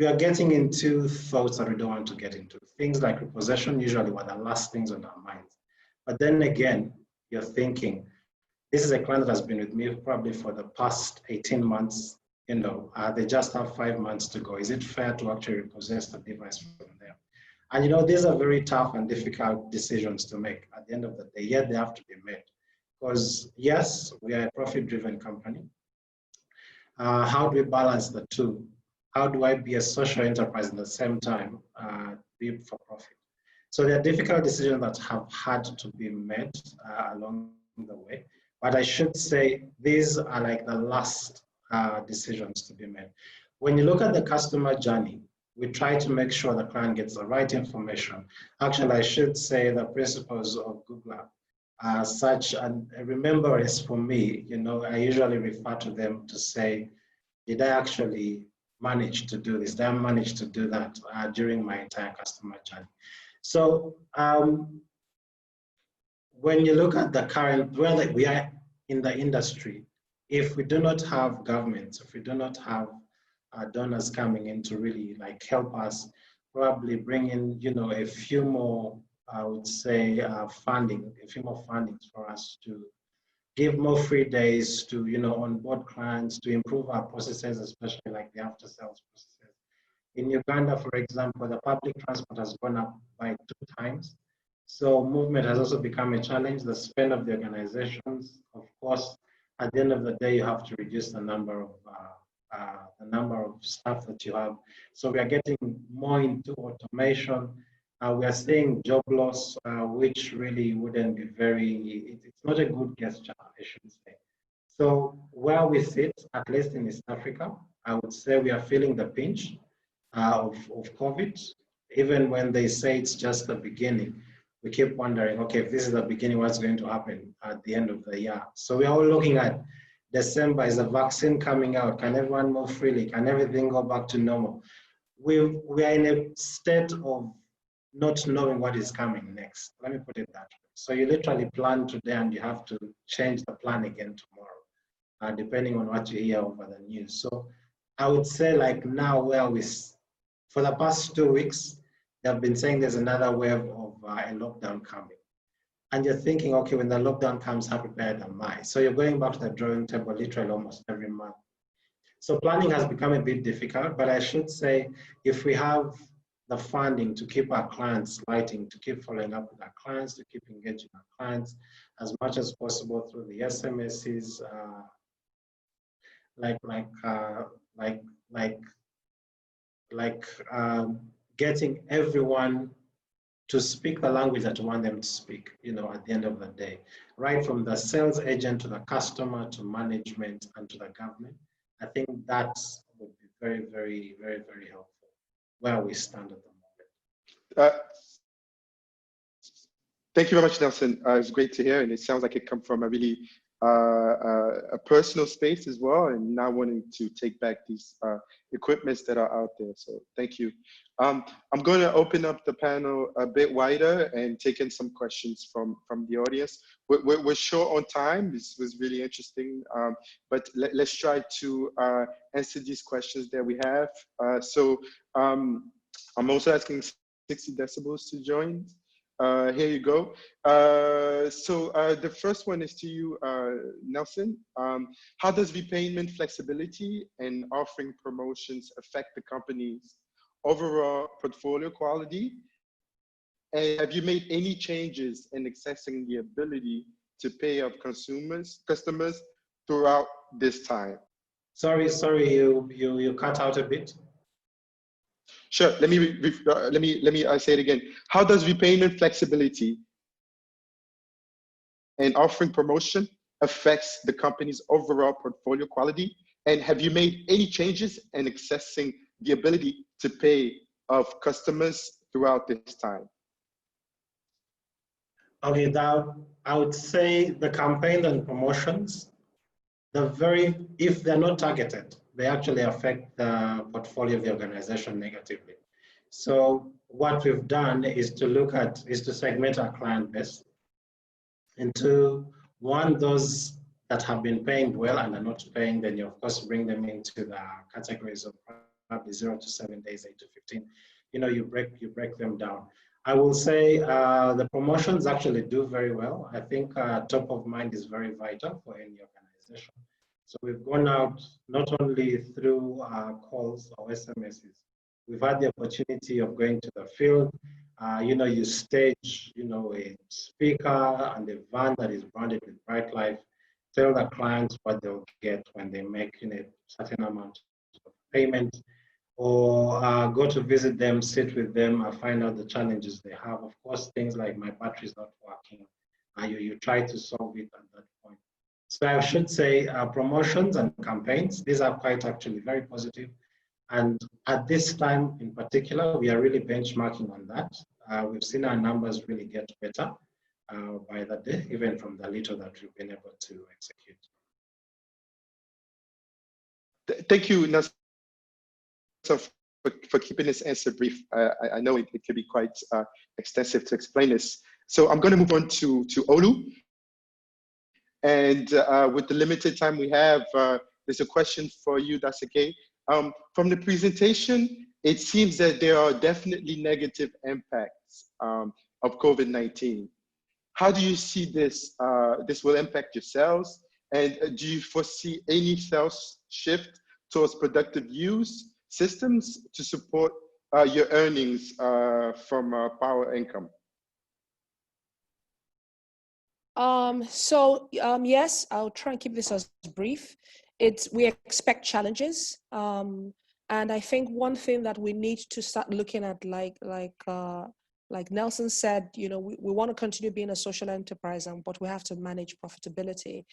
are getting into thoughts that we don't want to get into. Things like repossession usually were the last things on our minds. But then again, you're thinking, this is a client that has been with me probably for the past 18 months. They just have 5 months to go. Is it fair to actually repossess the device from them? And these are very tough and difficult decisions to make at the end of the day, yet they have to be made. Because yes, we are a profit-driven company. How do we balance the two? How do I be a social enterprise at the same time, be for profit? So there are difficult decisions that have had to be made along the way. But I should say these are like the last decisions to be made. When you look at the customer journey, we try to make sure the client gets the right information. Actually, I should say the principles of GOGLA are such a remembrance for me. I usually refer to them to say, did I actually manage to do this? Did I manage to do that during my entire customer journey? So when you look at the current, where we are in the industry, if we do not have governments, if we do not have donors coming in to really help us, probably bring in, a few more, I would say, a few more fundings for us to give more free days to, onboard clients, to improve our processes, especially like the after sales processes. In Uganda, for example, the public transport has gone up by 2 times. So movement has also become a challenge. The spend of the organizations, of course, at the end of the day, you have to reduce the number of staff that you have. So we are getting more into automation. We are seeing job loss, which really wouldn't be it's not a good gesture, I should say. So where we sit, at least in East Africa, I would say we are feeling the pinch of COVID. Even when they say it's just the beginning, we keep wondering, okay, if this is the beginning, what's going to happen at the end of the year? So we are all looking at December, is a vaccine coming out? Can everyone move freely? Can everything go back to normal? We are in a state of not knowing what is coming next. Let me put it that way. So you literally plan today and you have to change the plan again tomorrow, depending on what you hear over the news. So I would say now for the past 2 weeks, they've been saying there's another wave of a lockdown coming. And you're thinking, okay, when the lockdown comes, how prepared am I? So you're going back to the drawing table literally almost every month. So planning has become a bit difficult, but I should say if we have the funding to keep our clients lighting, to keep following up with our clients, to keep engaging our clients as much as possible through the SMSs, getting everyone to speak the language that you want them to speak, at the end of the day, right from the sales agent to the customer to management and to the government. I think that would be very, very, very, very helpful where we stand at the moment. Thank you very much, Nelson. It's great to hear, and it sounds like it comes from a really a personal space as well, and not wanting to take back these equipments that are out there. So thank you. I'm going to open up the panel a bit wider and take in some questions from the audience. We're short on time. This was really interesting, but let's try to answer these questions that we have. I'm also asking 60 Decibels to join. Here you go. The first one is to you, Nelson. How does repayment flexibility and offering promotions affect the company's overall portfolio quality? And have you made any changes in accessing the ability to pay of customers throughout this time? Sorry, you cut out a bit. Sure. Let me say it again. How does repayment flexibility and offering promotion affects the company's overall portfolio quality? And have you made any changes in accessing the ability to pay of customers throughout this time? Okay, now I would say the campaign and promotions, if they're not targeted, they actually affect the portfolio of the organization negatively. So what we've done is to segment our client base into those that have been paying well and are not paying, then you of course bring them into the categories of probably 0 to 7 days, 8 to 15. You break them down. I will say the promotions actually do very well. I think top of mind is very vital for any organization. So we've gone out not only through calls or SMSs. We've had the opportunity of going to the field. You stage, a speaker and a van that is branded with Bright Life. Tell the clients what they'll get when they make a certain amount of payment, or go to visit them, sit with them, and find out the challenges they have. Of course, things like my battery's not working. You try to solve it at that point. So I should say promotions and campaigns, these are quite actually very positive. And at this time in particular, we are really benchmarking on that. We've seen our numbers really get better by the day, even from the little that we've been able to execute. Thank you, Nasser, for keeping this answer brief. I know it could be quite extensive to explain this. So I'm going to move on to Olu. And with the limited time we have, there's a question for you, that's okay. From the presentation, it seems that there are definitely negative impacts of COVID-19. How do you see this? This will impact your sales, and do you foresee any sales shift towards productive use systems to support your earnings from power income? Yes, I'll try and keep this as brief. We expect challenges. And I think one thing that we need to start looking at, like Nelson said, we want to continue being a social enterprise, but we have to manage profitability.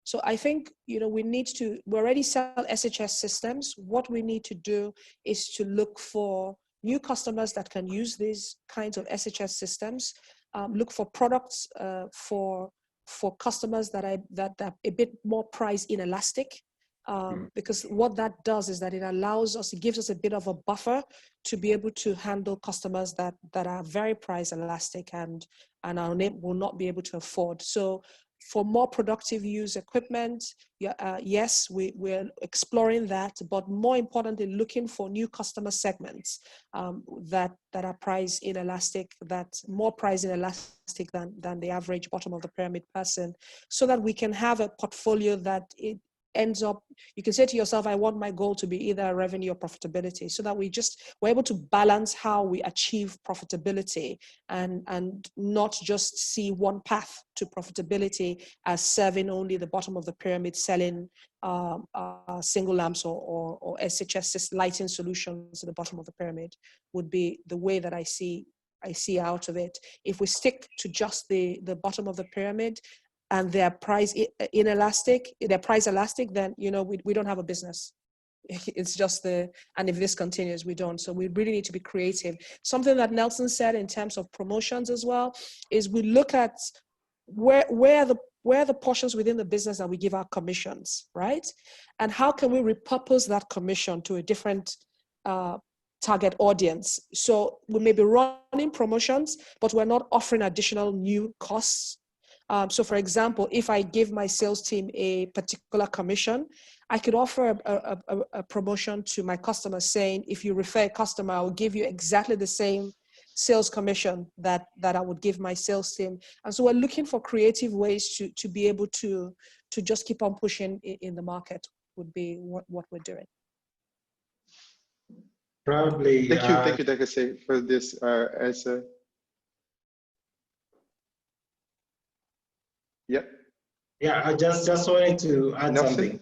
So I think, we already sell SHS systems. What we need to do is to look for new customers that can use these kinds of SHS systems. Look for products for customers that are a bit more price inelastic, because what that does is that it gives us a bit of a buffer to be able to handle customers that are very price elastic and will not be able to afford. So for more productive use equipment, yes, we're exploring that, but more importantly, looking for new customer segments that are price inelastic, that's more price inelastic than the average bottom of the pyramid person, so that we can have a portfolio that it ends up, you can say to yourself, I want my goal to be either revenue or profitability, so that we're able to balance how we achieve profitability and not just see one path to profitability as serving only the bottom of the pyramid, selling single lamps or SHS lighting solutions at the bottom of the pyramid would be the way that I see out of it. If we stick to just the bottom of the pyramid, and they're price elastic, then we don't have a business. It's just and if this continues, we don't. So we really need to be creative. Something that Nelson said in terms of promotions as well is we look at where are the portions within the business that we give our commissions, right? And how can we repurpose that commission to a different target audience? So we may be running promotions, but we're not offering additional new costs. So for example, if I give my sales team a particular commission, I could offer a promotion to my customers saying, if you refer a customer, I will give you exactly the same sales commission that I would give my sales team. And so we're looking for creative ways to be able to just keep on pushing in the market would be what we're doing. Probably. Thank you, Dekase, for this answer. Yep. Yeah, I just wanted to add Nelson? something.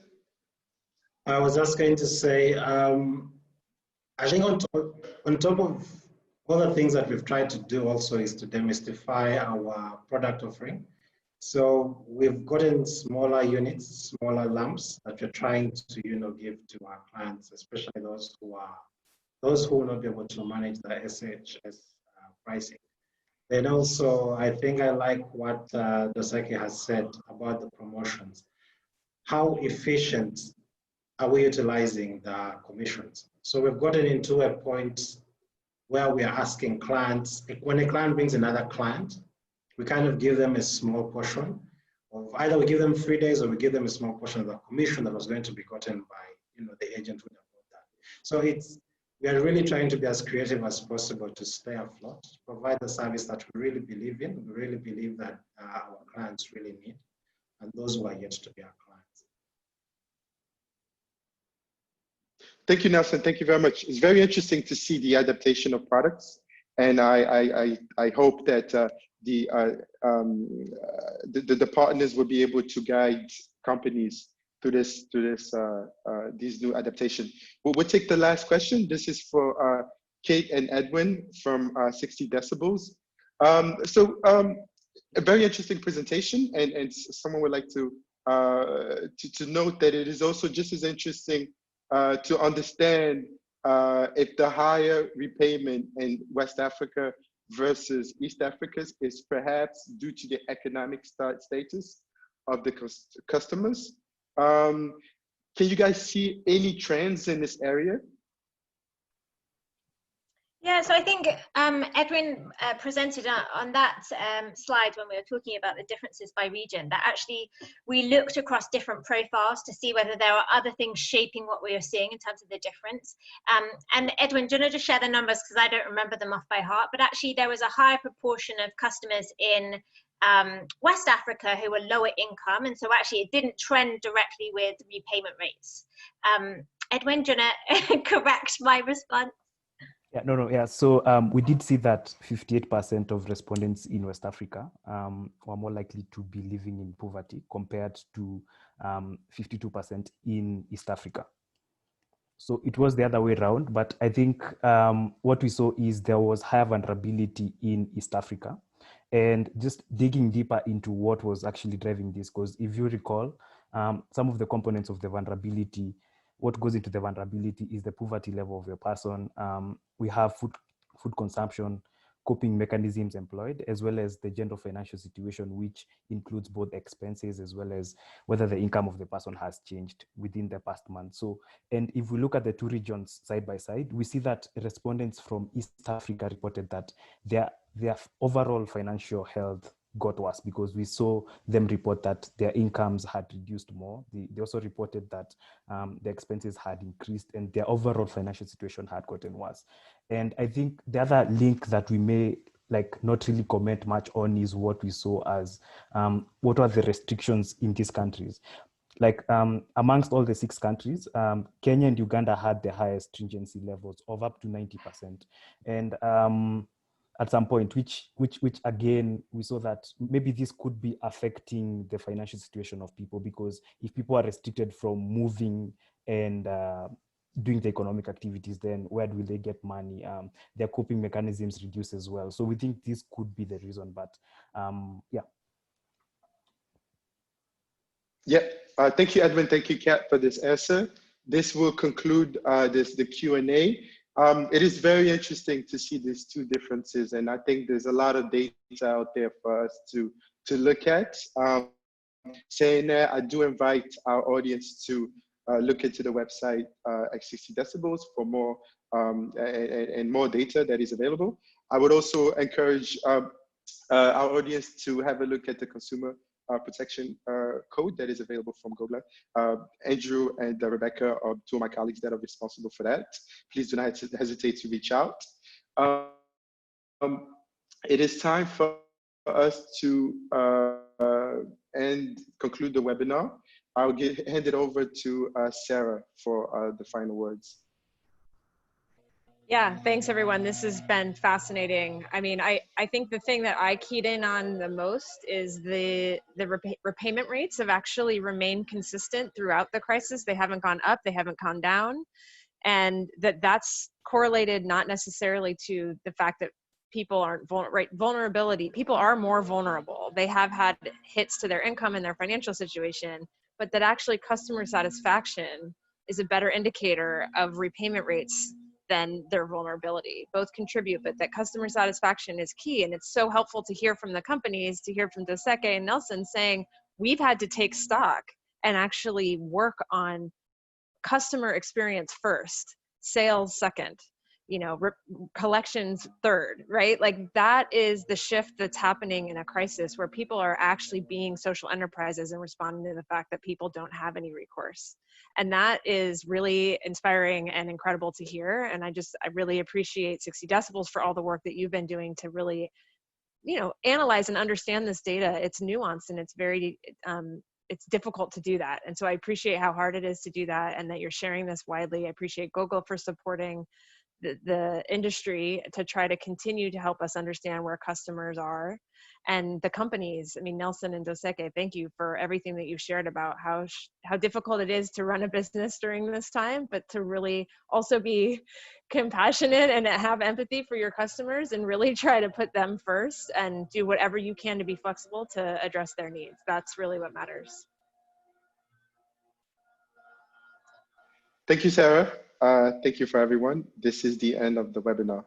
I was just going to say, I think on top of all the things that we've tried to do also is to demystify our product offering. So we've gotten smaller units, smaller lumps that we're trying to, give to our clients, especially those who will not be able to manage the SHS pricing. Then also, I think I like what Dosaki has said about the promotions. How efficient are we utilizing the commissions? So we've gotten into a point where we are asking clients, when a client brings another client, we kind of give them a small portion of either we give them 3 days or we give them a small portion of the commission that was going to be gotten by the agent who bought that. So we are really trying to be as creative as possible to stay afloat, provide the service that we really believe in, we really believe that our clients really need, and those who are yet to be our clients. Thank you, Nelson. Thank you very much. It's very interesting to see the adaptation of products, and I hope that the partners will be able to guide companies through these new adaptation. We'll take the last question. This is for Kate and Edwin from 60 Decibels. A very interesting presentation, and someone would like to note that it is also just as interesting to understand if the higher repayment in West Africa versus East Africa is perhaps due to the economic status of the customers. Can you guys see any trends in this area? Yeah, so I think Edwin presented on that slide when we were talking about the differences by region, that actually we looked across different profiles to see whether there are other things shaping what we are seeing in terms of the difference. And Edwin, do you want to just share the numbers, because I don't remember them off by heart, but actually there was a higher proportion of customers in West Africa who were lower income, and so actually it didn't trend directly with repayment rates. Edwin, do you want to correct my response? Yeah. So we did see that 58% of respondents in West Africa were more likely to be living in poverty compared to 52% in East Africa. So it was the other way around, but I think what we saw is there was higher vulnerability in East Africa. And just digging deeper into what was actually driving this, because if you recall, some of the components of the vulnerability, what goes into the vulnerability is the poverty level of your person. We have food consumption, coping mechanisms employed, as well as the general financial situation, which includes both expenses as well as whether the income of the person has changed within the past month. So, and if we look at the two regions side by side, we see that respondents from East Africa reported that their overall financial health got worse, because we saw them report that their incomes had reduced more. They also reported that the expenses had increased and their overall financial situation had gotten worse. And I think the other link that we may not really comment much on is what we saw as what are the restrictions in these countries. Amongst all the 6 countries, Kenya and Uganda had the highest stringency levels of up to 90%. And at some point, which again, we saw that maybe this could be affecting the financial situation of people, because if people are restricted from moving and doing the economic activities, then where will they get money? Their coping mechanisms reduce as well. So we think this could be the reason, but yeah. Yeah, thank you, Edwin. Thank you, Kat, for this answer. This will conclude the Q&A. It is very interesting to see these two differences, and I think there's a lot of data out there for us to look at. Saying that, I do invite our audience to look into the website at 60 Decibels for more and more data that is available. I would also encourage our audience to have a look at the consumer protection code that is available from GOGLA. Andrew and Rebecca are two of my colleagues that are responsible for that. Please do not hesitate to reach out. It is time for us to conclude the webinar. I'll hand it over to Sarah for the final words. Yeah, thanks everyone. This has been fascinating. I mean, I think the thing that I keyed in on the most is the repayment rates have actually remained consistent throughout the crisis. They haven't gone up, they haven't gone down. and that's correlated not necessarily to the fact that people aren't vulnerability. People are more vulnerable. They have had hits to their income and their financial situation, but that actually customer satisfaction is a better indicator of repayment rates than their vulnerability. Both contribute, but that customer satisfaction is key. And it's so helpful to hear from the companies, to hear from Doseke and Nelson saying, we've had to take stock and actually work on customer experience first, sales second, you know, collections third, right? Like that is the shift that's happening in a crisis where people are actually being social enterprises and responding to the fact that people don't have any recourse. And that is really inspiring and incredible to hear. And I really appreciate 60 Decibels for all the work that you've been doing to really, you know, analyze and understand this data. It's nuanced and it's very, it's difficult to do that. And so I appreciate how hard it is to do that and that you're sharing this widely. I appreciate GOGLA for supporting the industry to try to continue to help us understand where customers are, and the companies. I mean, Nelson and Doseke, thank you for everything that you've shared about how difficult it is to run a business during this time, but to really also be compassionate and have empathy for your customers and really try to put them first and do whatever you can to be flexible to address their needs. That's really what matters. Thank you, Sarah. Thank you for everyone. This is the end of the webinar.